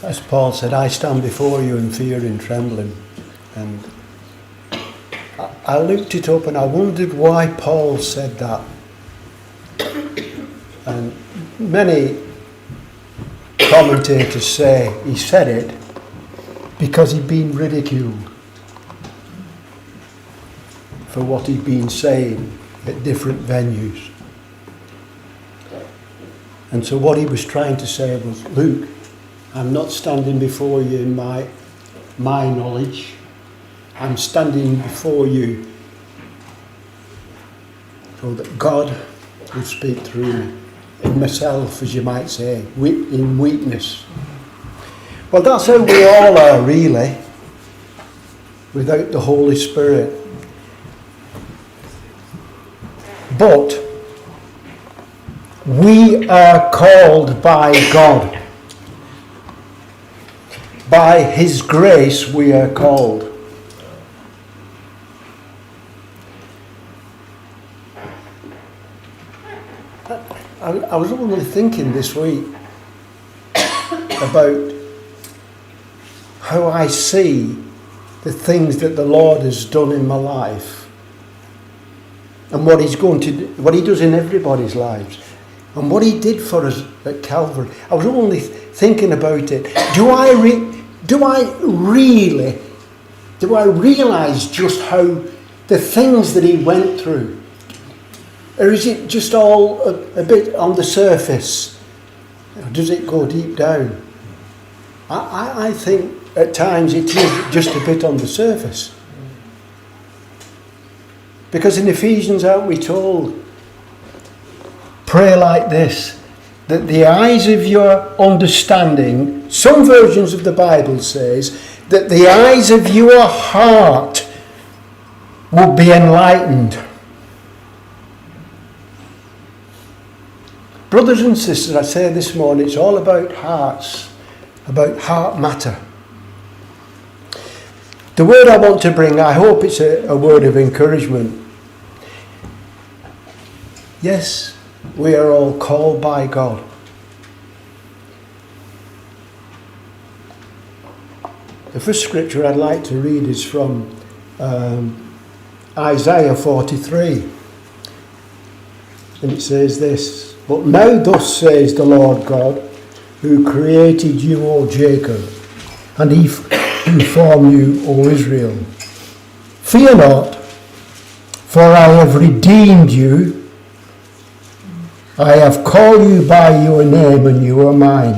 As Paul said, I stand before you in fear and trembling. And I looked it up and I wondered why Paul said that. And many commentators say he said it because he'd been ridiculed for what he'd been saying at different venues. And so what he was trying to say was, Luke, I'm not standing before you in my knowledge. I'm standing before you so that God would speak through me, in myself, as you might say, in weakness. Well, that's how we all are, really, without the Holy Spirit. But we are called by God. By His grace we are called. I was only thinking this week about how I see the things that the Lord has done in my life and what He's going to do, what He does in everybody's lives and what He did for us at Calvary. I was only thinking about it. Do I realise just how the things that He went through? Or is it just all a bit on the surface? Or does it go deep down? I think at times it is just a bit on the surface. Because in Ephesians, aren't we told, pray like this, that the eyes of your understanding, some versions of the Bible says, that the eyes of your heart will be enlightened. Brothers and sisters, I say this morning, it's all about hearts, about heart matter. The word I want to bring, I hope it's a word of encouragement. Yes, we are all called by God. The first scripture I'd like to read is from Isaiah 43. And it says this, but now thus says the Lord God, who created you, O Jacob, and who formed you, O Israel. Fear not, for I have redeemed you. I have called you by your name, and you are mine.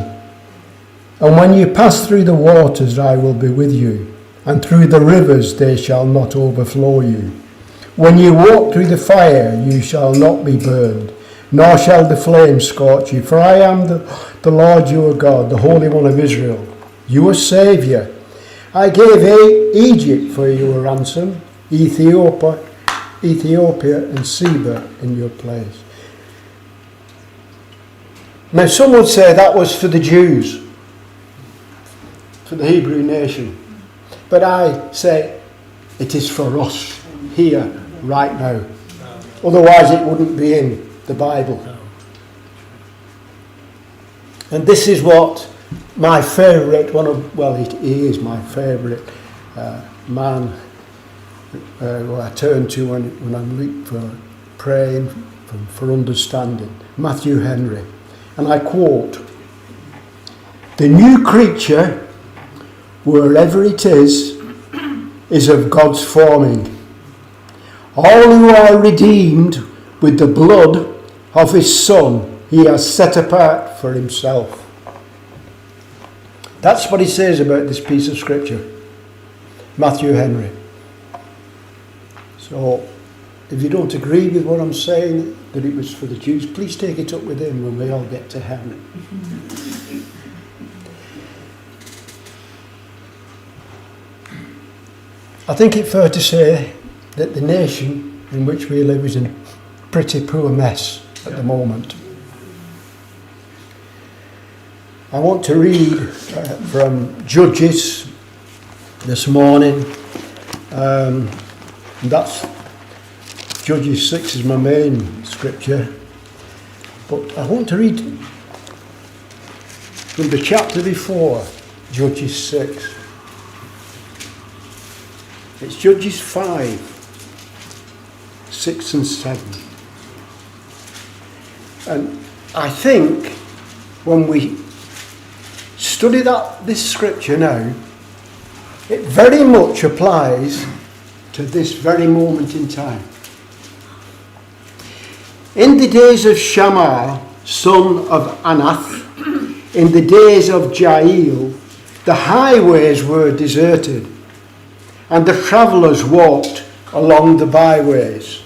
And when you pass through the waters, I will be with you, and through the rivers they shall not overflow you. When you walk through the fire, you shall not be burned, nor shall the flame scorch you. For I am the Lord your God, the Holy One of Israel, your Saviour. I gave Egypt for your ransom, Ethiopia and Seba in your place. Now some would say that was for the Jews, for the Hebrew nation. But I say it is for us here, right now. Otherwise it wouldn't be in the Bible. And this is what my favourite, he is my favourite man who I turn to when I'm looking for praying, for understanding, Matthew Henry. And I quote, "The new creature, wherever it is of God's forming. All who are redeemed with the blood of His Son, He has set apart for Himself." That's what he says about this piece of scripture, Matthew Henry. So, if you don't agree with what I'm saying, that it was for the Jews, please take it up with him when we all get to heaven. I think it's fair to say that the nation in which we live is in a pretty poor mess at the moment. I want to read from Judges this morning. That's Judges 6 is my main scripture. But I want to read from the chapter before, Judges 6. It's Judges 5, 6 and 7. And I think when we study this scripture now, it very much applies to this very moment in time. In the days of Shammah, son of Anath, in the days of Jael, the highways were deserted, and the travellers walked along the byways.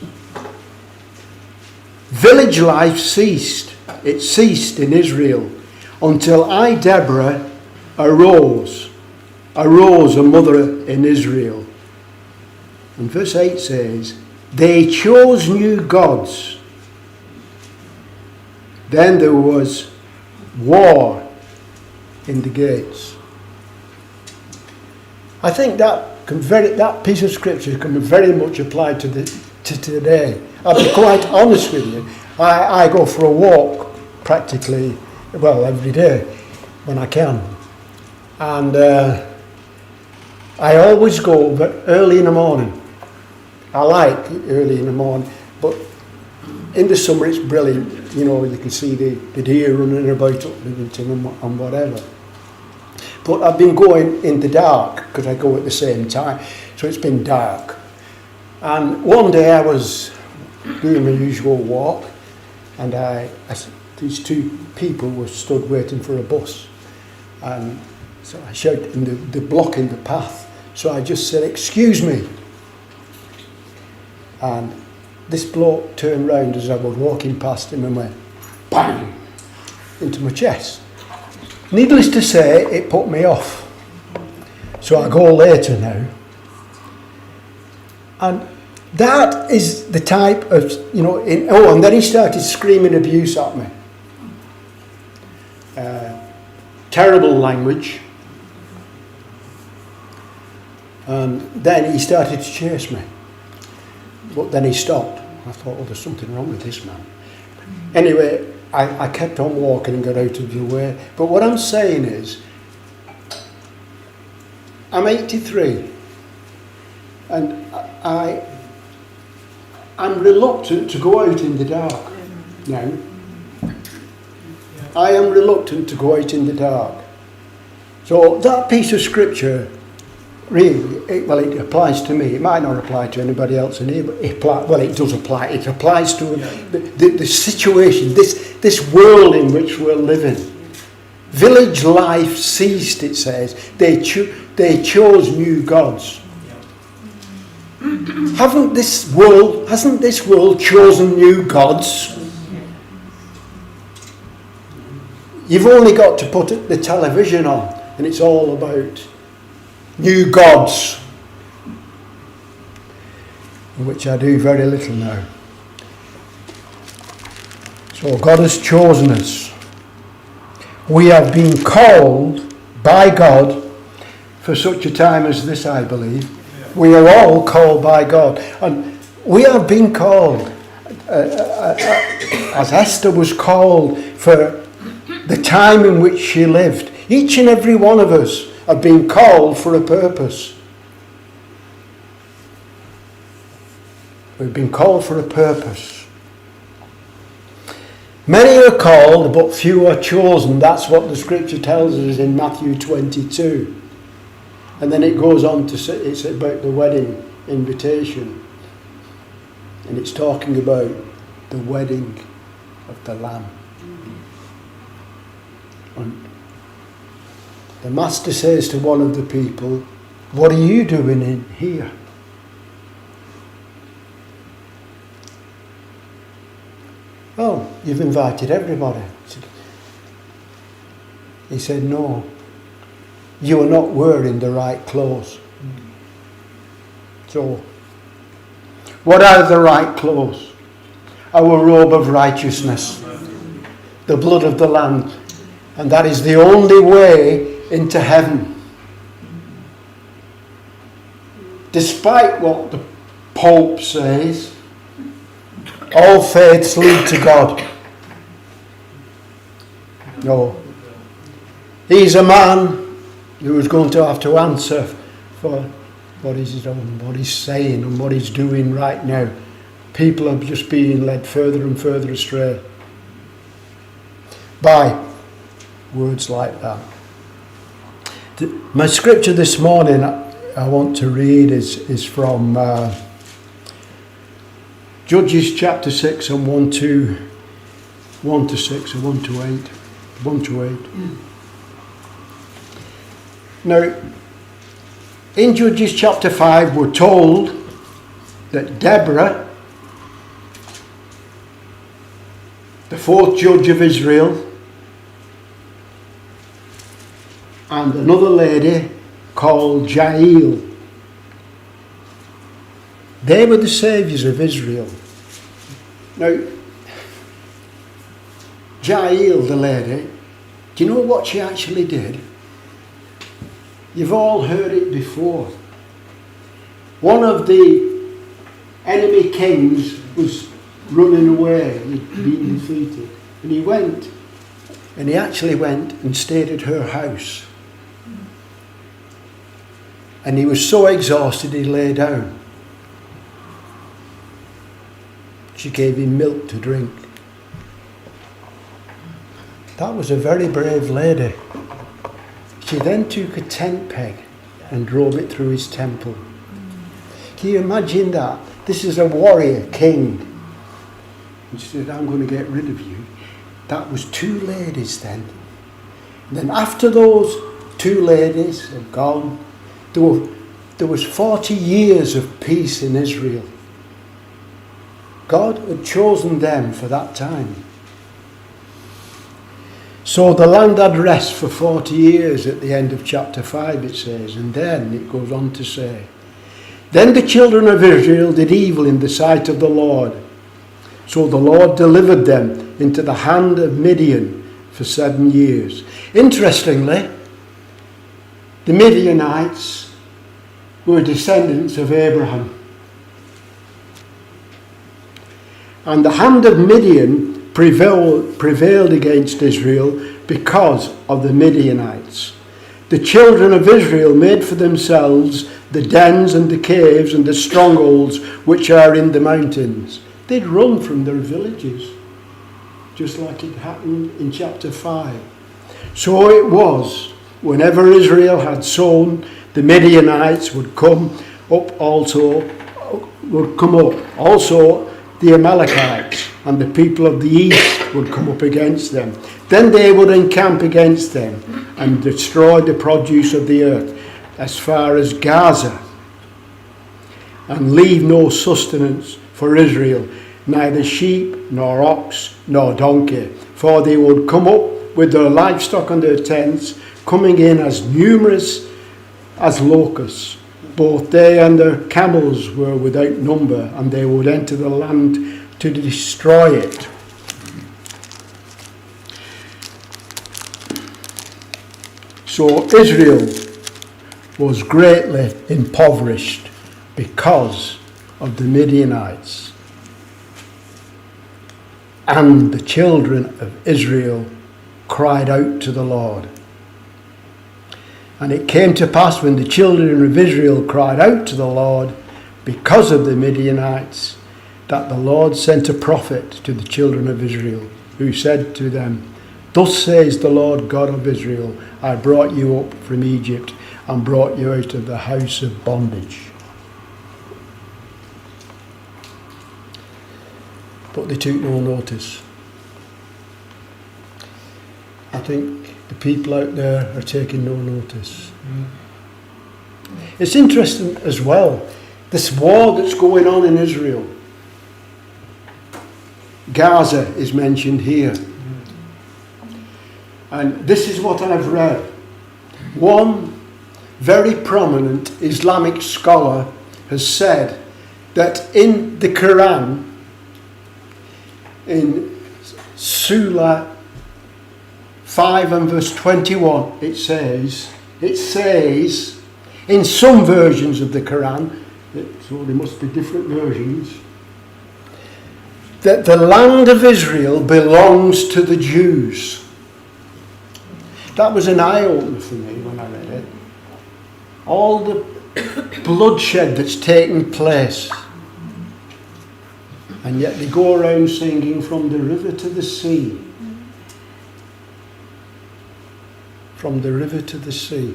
Village life ceased. It ceased in Israel until I, Deborah, arose a mother in Israel. And verse 8 says, they chose new gods. Then there was war in the gates. I think that piece of scripture can be very much applied to today. I'll be quite honest with you. I go for a walk practically, every day when I can. And I always go early in the morning. I like early in the morning, but in the summer it's brilliant. You know, you can see the deer running about up Livingston and whatever. But I've been going in the dark because I go at the same time. So it's been dark. And one day I was doing my usual walk, and these two people were stood waiting for a bus. And so I shouted, and they're blocking the path. So I just said, excuse me. And this bloke turned round as I was walking past him and went, bang, into my chest. Needless to say, it put me off. So I go later now. And that is the type of, and then he started screaming abuse at me. Terrible language. And then he started to chase me. But then he stopped. I thought, there's something wrong with this man. Anyway, I kept on walking and got out of the way. But what I'm saying is, I'm 83. And I'm reluctant to go out in the dark now. I am reluctant to go out in the dark. So that piece of scripture, really, it applies to me. It might not apply to anybody else in here, but it does apply. It applies to the situation, this world in which we're living. Village life ceased, it says. They chose new gods. Hasn't this world chosen new gods? You've only got to put the television on, and it's all about new gods, which I do very little now. So God has chosen us. We have been called by God for such a time as this, I believe. We are all called by God. And we have been called, as Esther was called for the time in which she lived. Each and every one of us have been called for a purpose. We've been called for a purpose. Many are called, but few are chosen. That's what the scripture tells us in Matthew 22. And then it goes on to say, it's about the wedding invitation. And it's talking about the wedding of the Lamb. And the master says to one of the people, what are you doing in here? Oh, you've invited everybody. He said, no, you are not wearing the right clothes. So, what are the right clothes? Our robe of righteousness, the blood of the Lamb. And that is the only way into heaven. Despite what the Pope says, all faiths lead to God. No. He's a man who was going to have to answer for what he's done, what he's saying and what he's doing right now. People are just being led further and further astray by words like that. My scripture this morning I want to read is from Judges chapter 6 and 1 to 6 or 1 to 8. 1 to 8. Now, in Judges chapter 5 we're told that Deborah, the fourth judge of Israel, and another lady called Jael, they were the saviours of Israel. Now, Jael, the lady, do you know what she actually did? You've all heard it before. One of the enemy kings was running away, he'd been defeated. And he actually went and stayed at her house. And he was so exhausted he lay down. She gave him milk to drink. That was a very brave lady. She then took a tent peg and drove it through his temple. Can you imagine that? This is a warrior king. And she said, I'm going to get rid of you. That was two ladies then. And then after those two ladies had gone, there was 40 years of peace in Israel. God had chosen them for that time. So the land had rest for 40 years at the end of chapter 5, it says. And then it goes on to say, then the children of Israel did evil in the sight of the Lord. So the Lord delivered them into the hand of Midian for 7 years. Interestingly, the Midianites were descendants of Abraham. And the hand of Midian prevailed against Israel because of the Midianites. The children of Israel made for themselves the dens and the caves and the strongholds which are in the mountains. They'd run from their villages, just like it happened in chapter 5. So it was, whenever Israel had sown, the Midianites would come up also. Also, the Amalekites and the people of the east would come up against them. Then they would encamp against them and destroy the produce of the earth as far as Gaza, and leave no sustenance for Israel, neither sheep nor ox nor donkey, for they would come up with their livestock and their tents, coming in as numerous as locusts. Both they and their camels were without number, and they would enter the land to destroy it. So Israel was greatly impoverished because of the Midianites. And the children of Israel cried out to the Lord. And it came to pass when the children of Israel cried out to the Lord because of the Midianites, that the Lord sent a prophet to the children of Israel, who said to them, thus says the Lord God of Israel, I brought you up from Egypt and brought you out of the house of bondage. But they took no notice. I think the people out there are taking no notice. It's interesting as well, this war that's going on in Israel. Gaza is mentioned here. And this is what I've read. One very prominent Islamic scholar has said that in the Quran, in Surah 5 and verse 21, it says, in some versions of the Quran, so there must be different versions, that the land of Israel belongs to the Jews. That was an eye-opener for me when I read it. All the bloodshed that's taken place. And yet they go around singing from the river to the sea. From the river to the sea.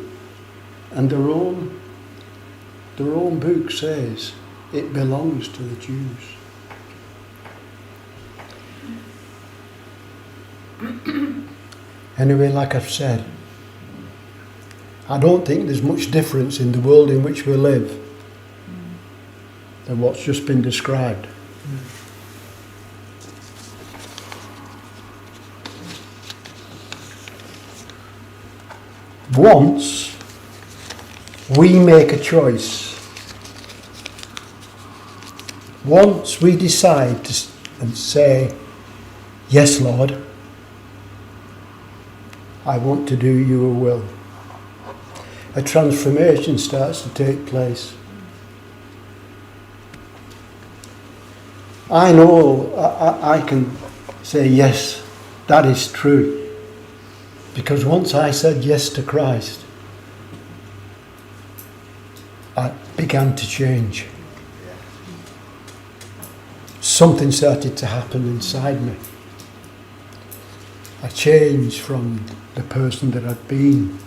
And their own book says it belongs to the Jews. Anyway, like I've said, I don't think there's much difference in the world in which we live than what's just been described. Once we make a choice, once we decide and say, yes, Lord, I want to do your will, a transformation starts to take place. I know I can say, yes, that is true. Because once I said yes to Christ, I began to change. Something started to happen inside me. I changed from the person that I'd been.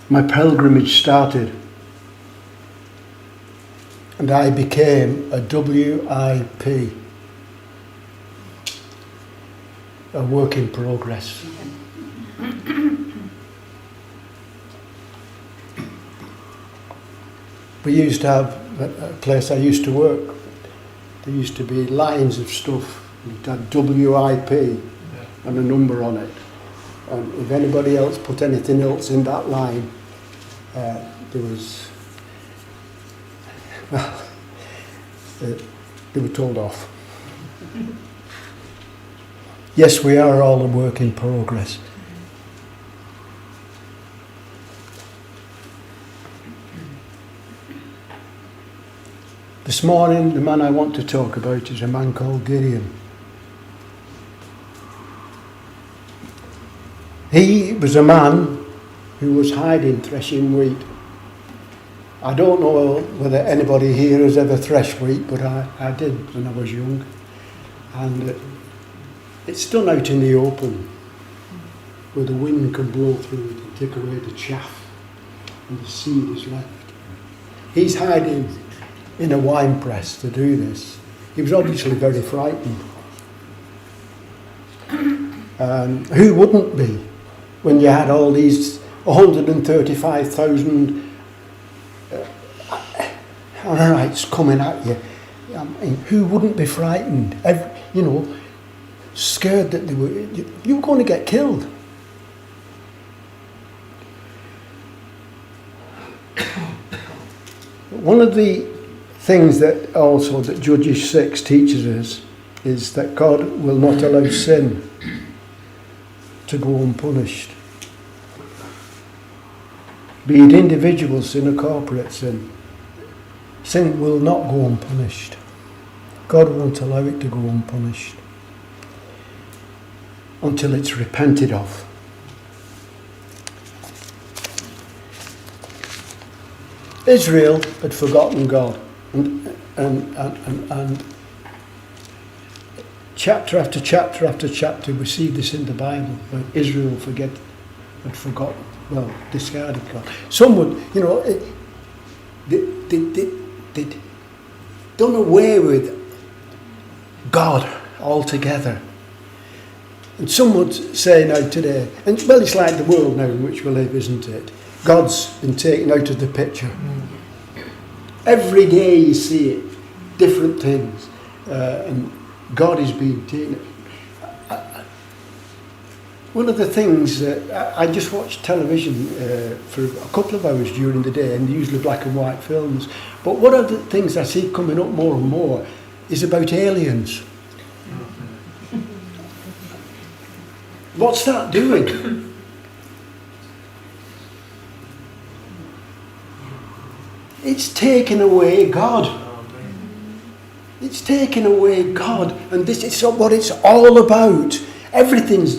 My pilgrimage started, and I became a WIP, a work in progress. We used to have a place I used to work. There used to be lines of stuff. It had WIP and a number on it. And if anybody else put anything else in that line, there was, well, they were told off. Yes, we are all a work in progress. This morning, the man I want to talk about is a man called Gideon. He was a man who was hiding, threshing wheat. I don't know whether anybody here has ever threshed wheat, but I did when I was young. And it's done out in the open, where the wind can blow through it and take away the chaff, and the seed is left. He's hiding in a wine press to do this. He was obviously very frightened. Who wouldn't be when you had all these 135,000 Amorites coming at you? I mean, who wouldn't be frightened? Scared that you were going to get killed. One of the things that Judges 6 teaches us is that God will not allow sin to go unpunished. Be it individual sin or corporate sin. Sin will not go unpunished. God won't allow it to go unpunished until it's repented of. Israel had forgotten God, and chapter after chapter after chapter we see this in the Bible, where Israel had forgotten, discarded God. Some would, they'd done away with God altogether. And some would say now today, and it's like the world now in which we live, isn't it? God's been taken out of the picture. Every day you see it, different things, and God is being taken. One of the things, I just watch television for a couple of hours during the day, and usually black and white films, but one of the things I see coming up more and more is about aliens. What's that doing? It's taken away God. It's taking away God, and this is what it's all about. Everything's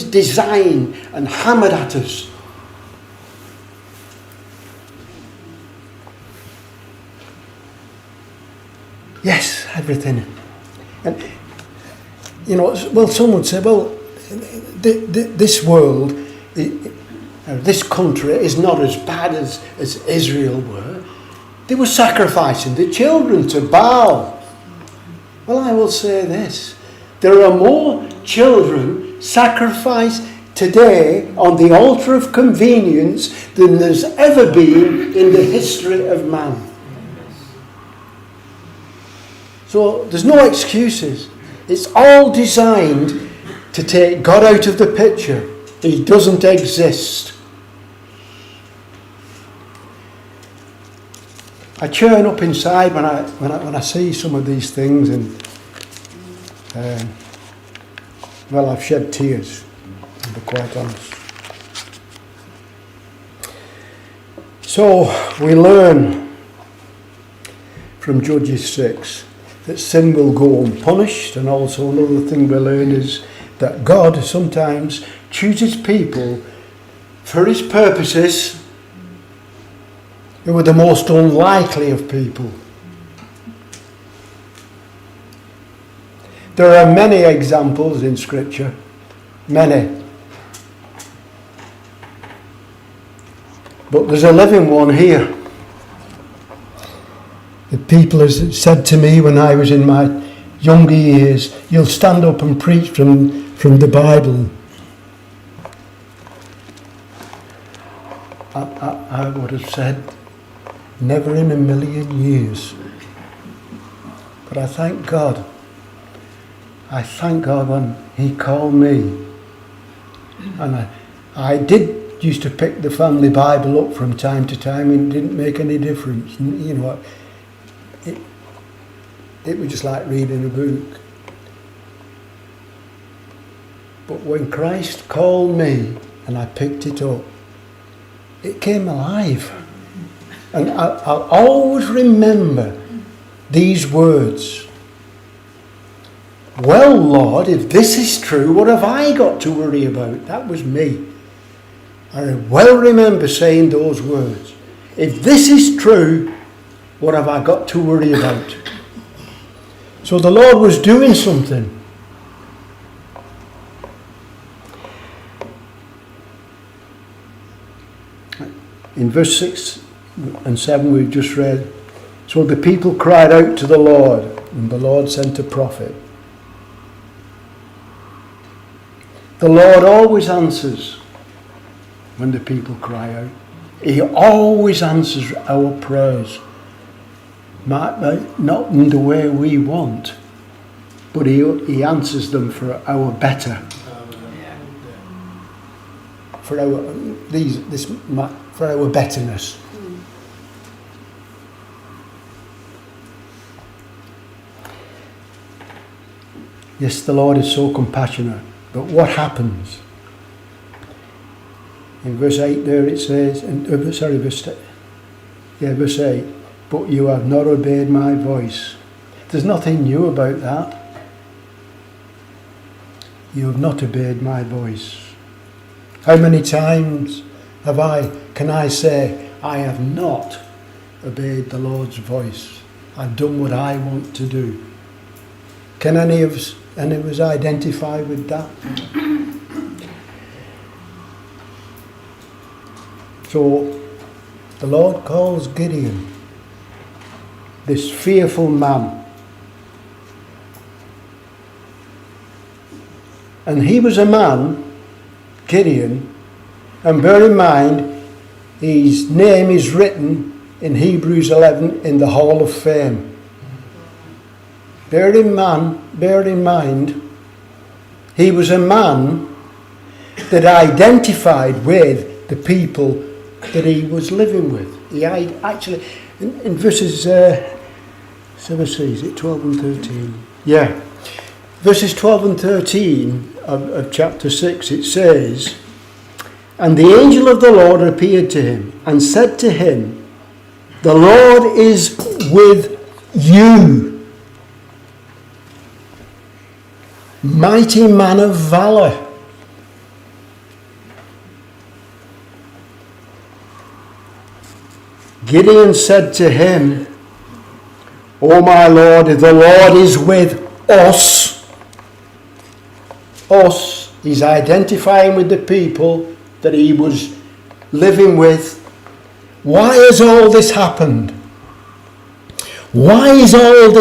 designed and hammered at us. Yes, everything. And some would say, this world, this country is not as bad as Israel were. They were sacrificing the children to Baal. Well, I will say this. There are more children sacrificed today on the altar of convenience than there's ever been in the history of man. So there's no excuses. It's all designed to take God out of the picture. He doesn't exist. I churn up inside when I see some of these things, and I've shed tears, to be quite honest. So we learn from Judges 6 that sin will go unpunished, and also another thing we learn is that God sometimes chooses people for his purposes who were the most unlikely of people. There are many examples in Scripture, many. But there's a living one here. The people have said to me when I was in my younger years, you'll stand up and preach from the Bible. I would have said, never in a million years. But I thank God. I thank God when he called me. And I did used to pick the family Bible up from time to time, and it didn't make any difference. It was just like reading a book. But when Christ called me and I picked it up, it came alive. And I'll always remember these words. Well, Lord, if this is true, what have I got to worry about? That was me. I well remember saying those words. If this is true, what have I got to worry about? So the Lord was doing something. In verse 6 and 7 we've just read, so the people cried out to the Lord, and the Lord sent a prophet. The Lord always answers when the people cry out. He always answers our prayers. Not in the way we want, but he answers them for our better. For our betterness. Yes, the Lord is so compassionate. But what happens? In verse 8 there it says, verse 8, but you have not obeyed my voice. There's nothing new about that. You have not obeyed my voice. How many times can I say, I have not obeyed the Lord's voice? I've done what I want to do. Can any of us identify with that? So the Lord calls Gideon, this fearful man. And he was a man, Gideon, and bear in mind, his name is written in Hebrews 11 in the Hall of Fame. Bear in mind, he was a man that identified with the people that he was living with. He actually, in verses, is it 12 and 13? Yeah. Verses 12 and 13 of chapter 6, it says, and the angel of the Lord appeared to him and said to him, the Lord is with You, mighty man of valour. Gideon said to him, O my Lord, if the Lord is with us, he's identifying with the people that he was living with. Why has all this happened? Why is all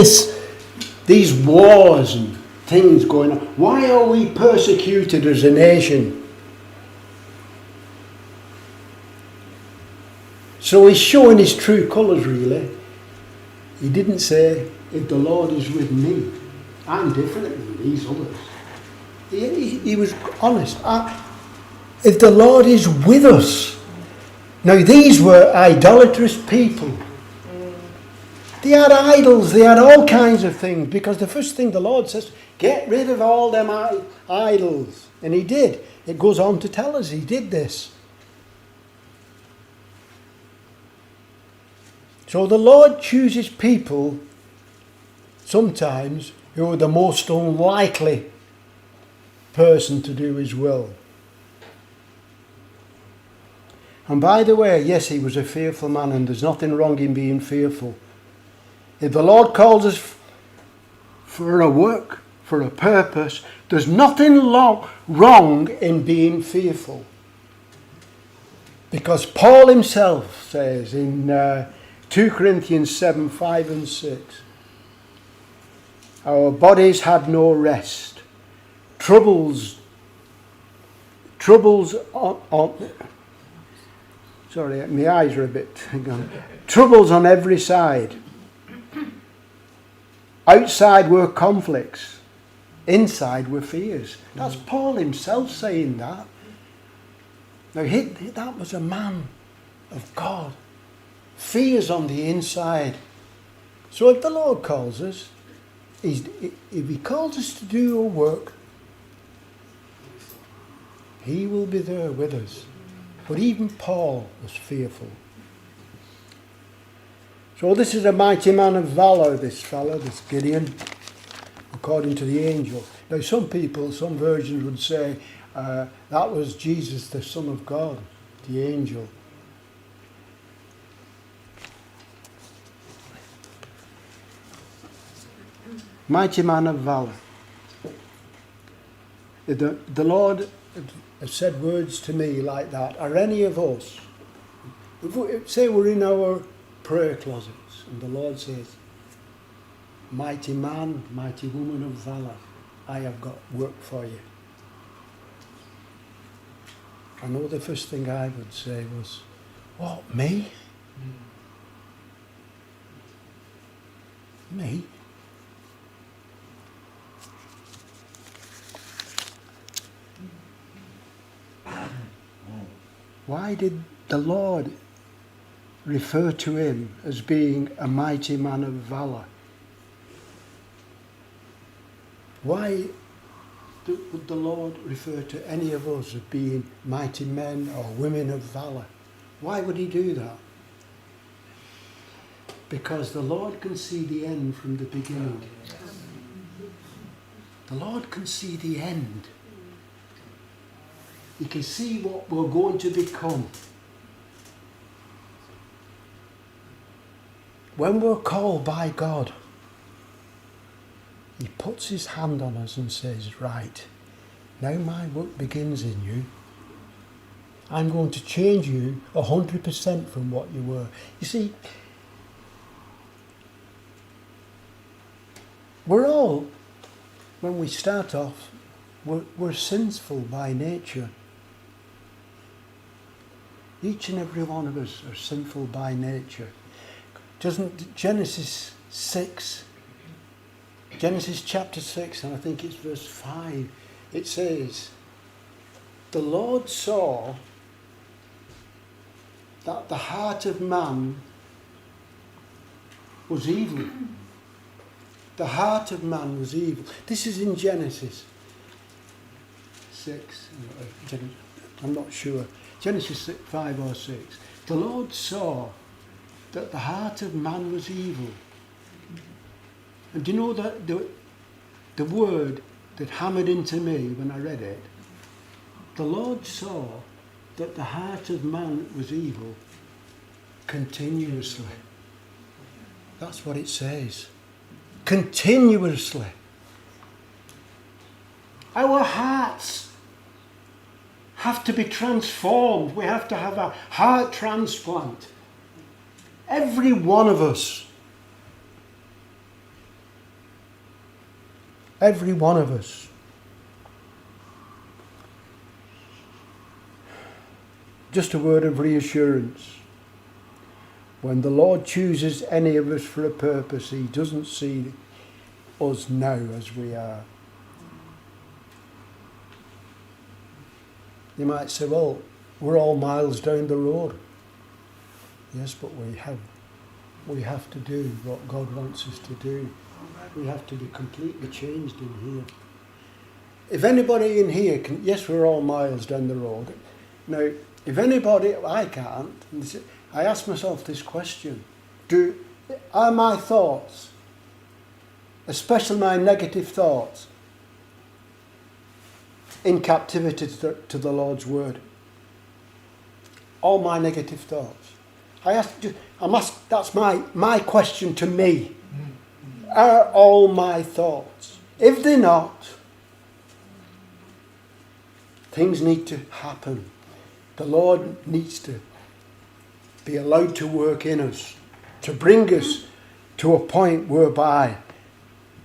these wars and things going on? Why are we persecuted as a nation? So he's showing his true colours, really. He didn't say, if the Lord is with me, I'm different than these others. He was honest. If the Lord is with us. Now these were idolatrous people. They had idols, they had all kinds of things, because the first thing the Lord says, get rid of all them idols. And he did. It goes on to tell us he did this. So the Lord chooses people sometimes who are the most unlikely person to do his will. And by the way, yes, he was a fearful man, and there's nothing wrong in being fearful. If the Lord calls us for a work, for a purpose, there's nothing wrong in being fearful. Because Paul himself says in 2 Corinthians 7, 5 and 6, our bodies had no rest. Troubles on sorry, my eyes are a bit gone. Troubles on every side. Outside were conflicts. Inside were fears. That's Paul himself saying that. Now, that was a man of God. Fears on the inside. So if the Lord calls us, if he calls us to do a work, he will be there with us. But even Paul was fearful. So this is a mighty man of valour, this fellow, this Gideon, according to the angel. Now some versions would say that was Jesus, the Son of God, the angel. Mighty man of valour. The Lord has said words to me like that. Are any of us, say we're in our prayer closets and the Lord says, mighty man, mighty woman of valour, I have got work for you. I know the first thing I would say was, what, me? Me? Why did the Lord refer to him as being a mighty man of valour? Why would the Lord refer to any of us as being mighty men or women of valour? Why would he do that? Because the Lord can see the end from the beginning. The Lord can see the end. He can see what we're going to become. When we're called by God, he puts his hand on us and says, right, now my work begins in you. I'm going to change you 100% from what you were. You see, we're all, when we start off, we're sinful by nature. Each and every one of us are sinful by nature. Doesn't Genesis chapter 6, and I think it's verse 5, it says, the Lord saw that the heart of man was evil. The heart of man was evil. This is in Genesis 6. I'm not sure. Genesis 5 or 6. The Lord saw that the heart of man was evil. And do you know that the word that hammered into me when I read it? The Lord saw that the heart of man was evil continuously. That's what it says. Continuously. Our hearts have to be transformed. We have to have a heart transplant. Every one of us. Every one of us. Just a word of reassurance. When the Lord chooses any of us for a purpose, he doesn't see us now as we are. You might say, well, we're all miles down the road. Yes, but we have to do what God wants us to do. We have to be completely changed in here. If anybody in here can, yes, we're all miles down the road. Now, if anybody, I can't, I ask myself this question. Are my thoughts, especially my negative thoughts, in captivity to the Lord's word? All my negative thoughts. That's my question to me. Are all my thoughts? If they're not, things need to happen. The Lord needs to be allowed to work in us, to bring us to a point whereby,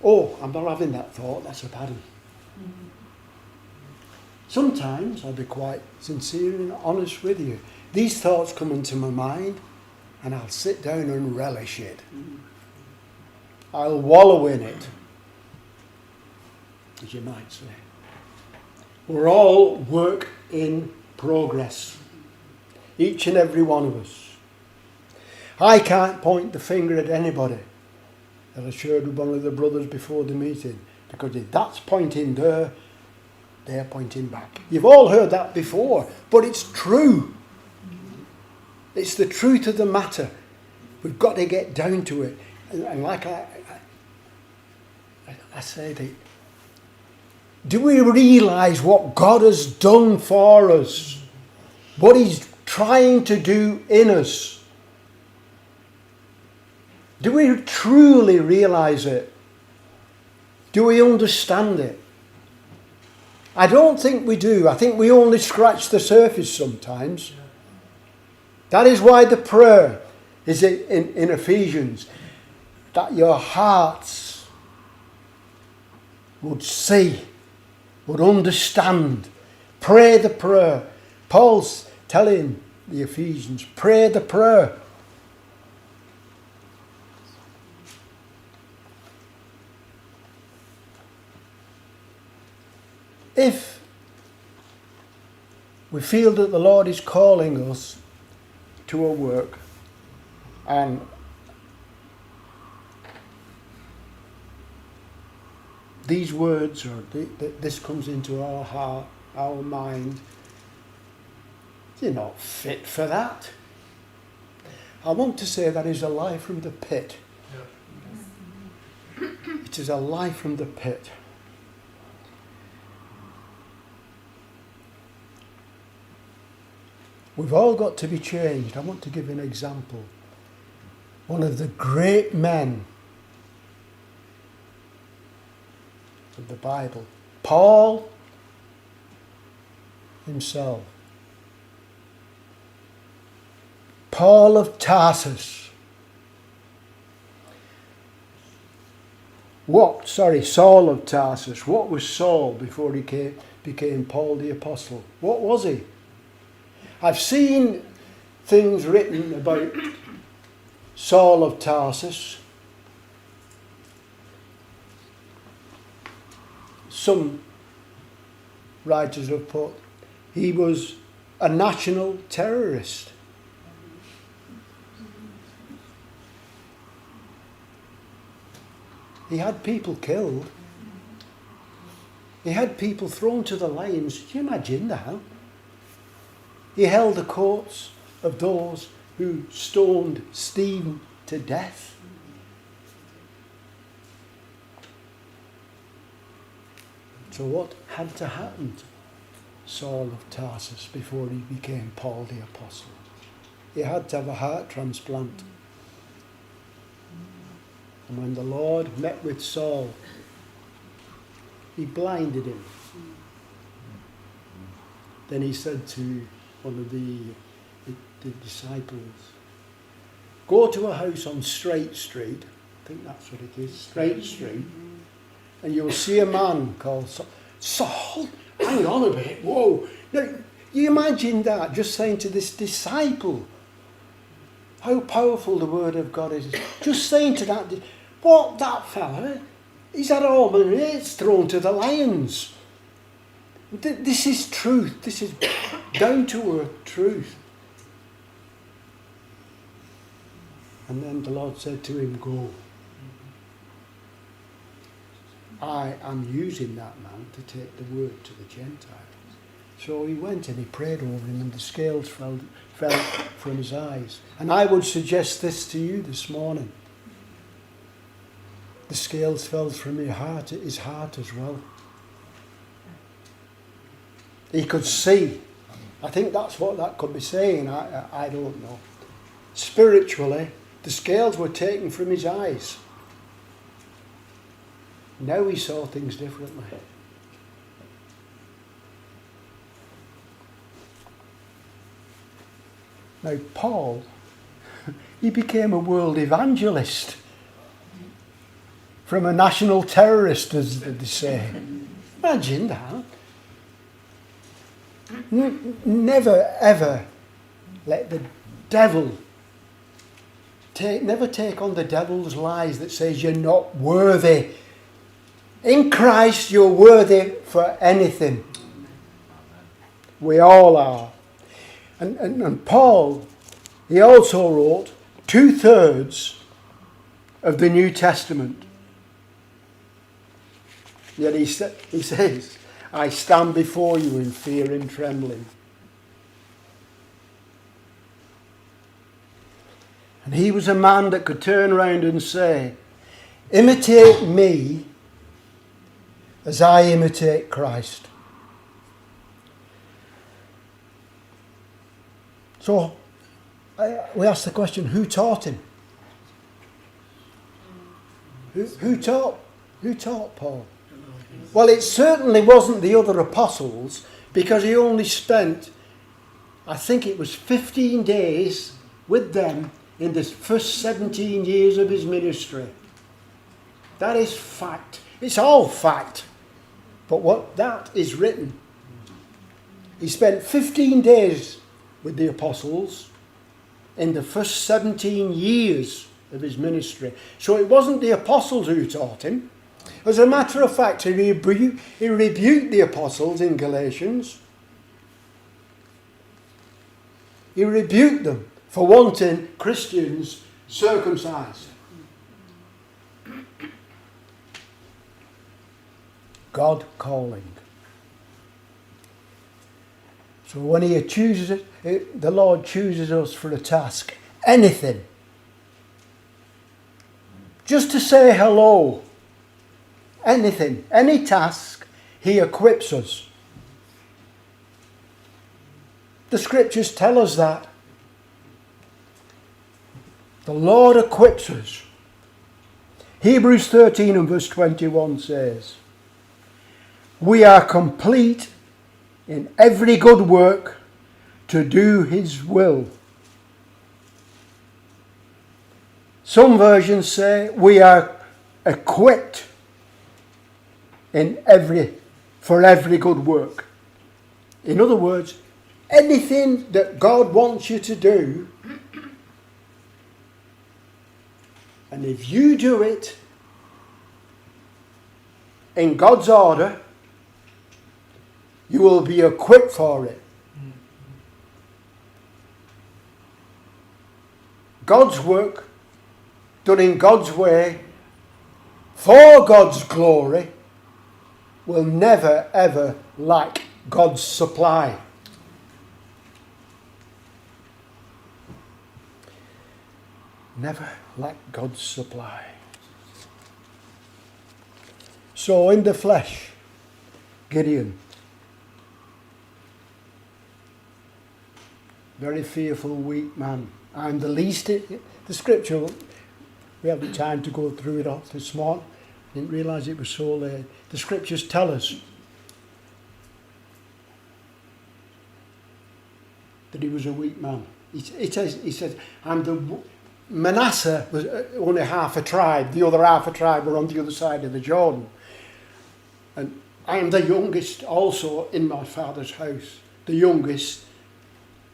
oh, I'm not having that thought, that's a bad one. Sometimes, I'll be quite sincere and honest with you, these thoughts come into my mind and I'll sit down and relish it. I'll wallow in it, as you might say. We're all work in progress. Each and every one of us. I can't point the finger at anybody, as I shared with one of the brothers before the meeting, because if that's pointing there, they're pointing back. You've all heard that before, but it's true. It's the truth of the matter. We've got to get down to it. And like I say, do we realise what God has done for us? What he's trying to do in us? Do we truly realise it? Do we understand it? I don't think we do. I think we only scratch the surface sometimes. That is why the prayer is in Ephesians, that your hearts would see, would understand. Pray the prayer. Paul's telling the Ephesians, pray the prayer. If we feel that the Lord is calling us to a work, and these words, or this comes into our heart, our mind, you're not fit for that. I want to say that is a lie from the pit. Yeah. It is a lie from the pit. We've all got to be changed. I want to give an example. One of the great men of the Bible, Paul himself. Paul of Tarsus. Saul of Tarsus. What was Saul before he became Paul the Apostle? What was he? I've seen things written about Saul of Tarsus. Some writers have put he was a national terrorist. He had people killed. He had people thrown to the lions. Can you imagine that? He held the courts of those who stoned Stephen to death. So what had to happen to Saul of Tarsus before he became Paul the Apostle? He had to have a heart transplant. And when the Lord met with Saul, he blinded him. Then he said to one of the disciples, go to a house on Straight Street, I think that's what it is, Straight Street, and you'll see a man called Saul. Saul? Hang on a bit, whoa. Now, you imagine that, just saying to this disciple, how powerful the word of God is. Just saying to that, what, that fella, he's had all my mates thrown to the lions. This is truth. This is down to earth truth. And then the Lord said to him, go. I am using that man to take the word to the Gentiles. So he went and he prayed over him, and the scales fell from his eyes. And I would suggest this to you this morning. The scales fell from his heart as well. He could see. I think that's what that could be saying. I don't know. Spiritually, the scales were taken from his eyes. Now he saw things differently. Now Paul, he became a world evangelist from a national terrorist, as they say. Imagine that. Never ever let the devil never take on the devil's lies that says you're not worthy. In Christ you're worthy for anything. We all are. And Paul, he also wrote 2/3 of the New Testament. Yet he says, I stand before you in fear and trembling. And he was a man that could turn around and say, imitate me as I imitate Christ. So we ask the question, who taught him? Who taught Paul? Well, it certainly wasn't the other apostles, because he only spent, I think it was 15 days with them in the first 17 years of his ministry. That is fact. It's all fact. But what that is written. He spent 15 days with the apostles in the first 17 years of his ministry. So it wasn't the apostles who taught him. As a matter of fact, he rebuked the apostles in Galatians. He rebuked them for wanting Christians circumcised. God calling. So when he chooses it, the Lord chooses us for a task, anything, just to say hello, anything, any task, he equips us. The scriptures tell us that. The Lord equips us. Hebrews 13 and verse 21 says, we are complete in every good work to do his will. Some versions say we are equipped for every good work. In other words, anything that God wants you to do, and if you do it in God's order, you will be equipped for it. God's work, done in God's way, for God's glory, will never ever lack God's supply. Never lack God's supply. So in the flesh, Gideon. Very fearful, weak man. I'm the least. The scripture, we haven't time to go through it all this morning. Didn't realise it was so late. The scriptures tell us that he was a weak man. He says, Manasseh was only half a tribe. The other half a tribe were on the other side of the Jordan. And I am the youngest also in my father's house. The youngest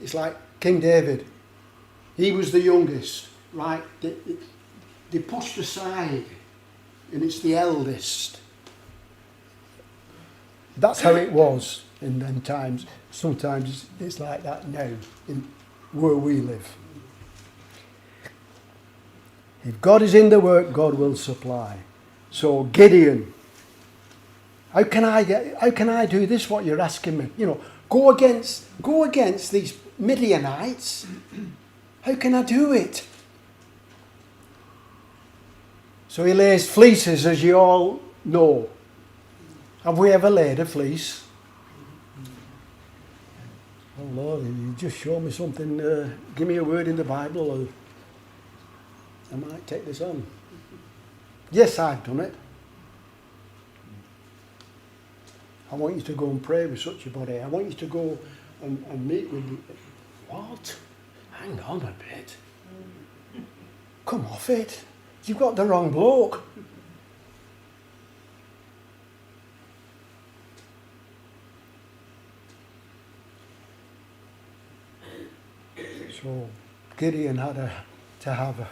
is like King David. He was the youngest, right? They pushed aside, and it's the eldest. That's how it was in them times. Sometimes it's like that now, in where we live. If God is in the work, God will supply. So Gideon, how can I do this? What you're asking me? Go against these Midianites. How can I do it? So he lays fleeces, as you all know. Have we ever laid a fleece? Oh Lord, you just show me something. Give me a word in the Bible, or I might take this on. Yes, I've done it. I want you to go and pray with such a body. I want you to go and meet with me. What? Hang on a bit. Come off it. You've got the wrong bloke. So Gideon had to have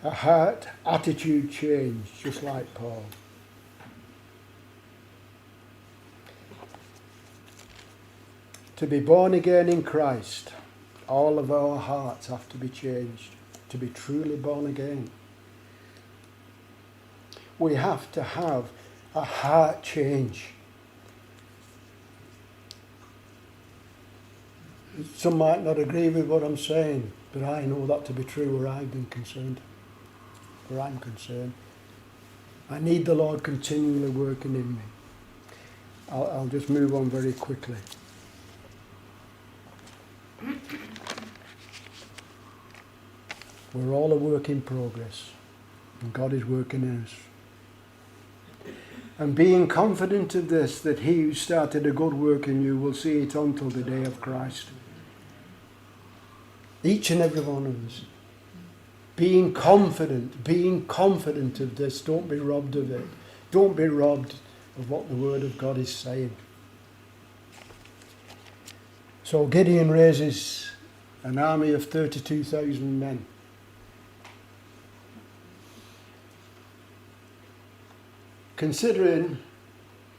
a heart attitude change, just like Paul. To be born again in Christ, all of our hearts have to be changed. To be truly born again, we have to have a heart change. Some might not agree with what I'm saying, but I know that to be true where I've been concerned. Where I'm concerned. I need the Lord continually working in me. I'll just move on very quickly. We're all a work in progress, and God is working in us. And being confident of this, that he who started a good work in you will see it on till the day of Christ. Each and every one of us. Being confident of this. Don't be robbed of it. Don't be robbed of what the Word of God is saying. So Gideon raises an army of 32,000 men. Considering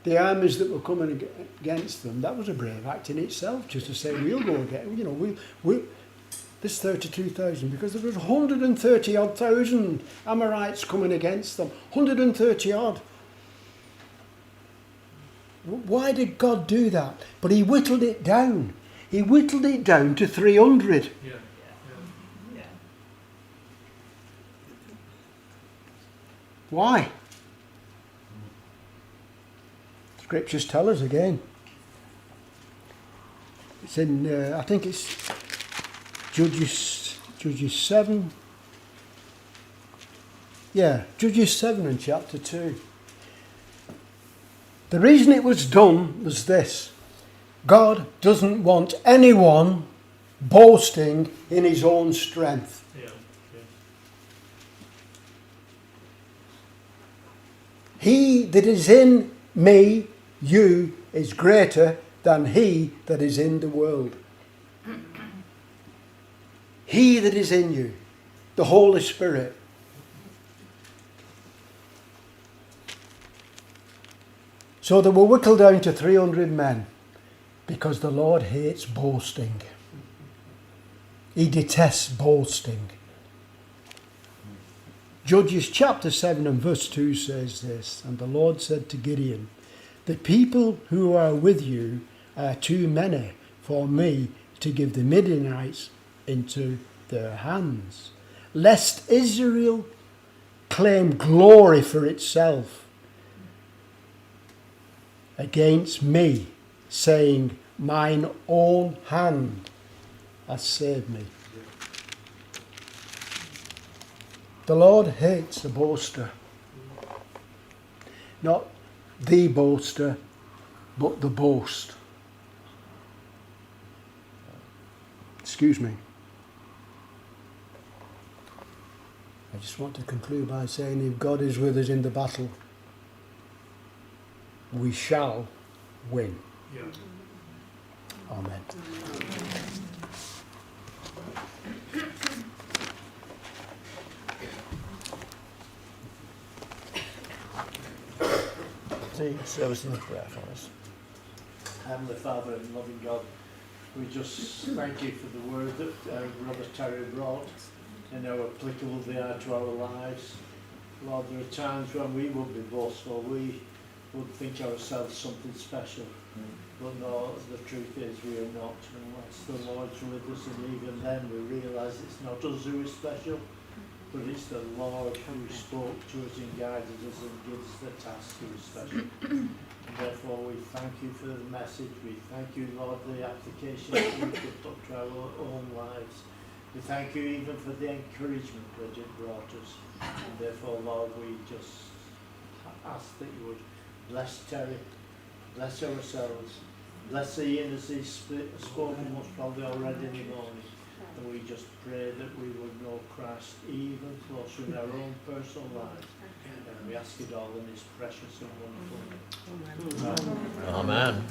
the armies that were coming against them, that was a brave act in itself, just to say, we'll go again, we'll this 32,000, because there was 130 odd thousand Amorites coming against them. 130 odd. Why did God do that? But he whittled it down. He whittled it down to 300. Yeah. Why? Scriptures tell us again. It's in, I think it's Judges 7. Yeah, Judges 7 and chapter 2. The reason it was done was this. God doesn't want anyone boasting in his own strength. Yeah. He that is in me, you, is greater than he that is in the world. He that is in you, the Holy Spirit. So they were whittled down to 300 men because the Lord hates boasting. He detests boasting. Judges chapter 7 and verse 2 says this, and the Lord said to Gideon, the people who are with you are too many for me to give the Midianites into their hands, lest Israel claim glory for itself against me, saying, mine own hand has saved me. The Lord hates a boaster. Not the boaster, but the boast. Excuse me. I just want to conclude by saying, if God is with us in the battle, we shall win. Yeah. Amen. The service in prayer for us. Heavenly Father and loving God, we just thank you for the word that Brother Terry brought and how applicable they are to our lives. Lord, there are times when we would be boastful, we would think ourselves something special, but no, the truth is we are not, unless the Lord's with us, and even then we realise it's not us who is special, but it's the Lord who spoke to us and guided us and gives the task who is special. And therefore we thank you for the message, we thank you, Lord, the application that we could put to our own lives. We thank you even for the encouragement that it brought us. And therefore, Lord, we just ask that you would bless Terry, bless ourselves, bless Ian as he's spoken most probably already in the morning. And we just pray that we would know Christ even closer in our own personal lives. And we ask it all in his precious and wonderful name. Amen.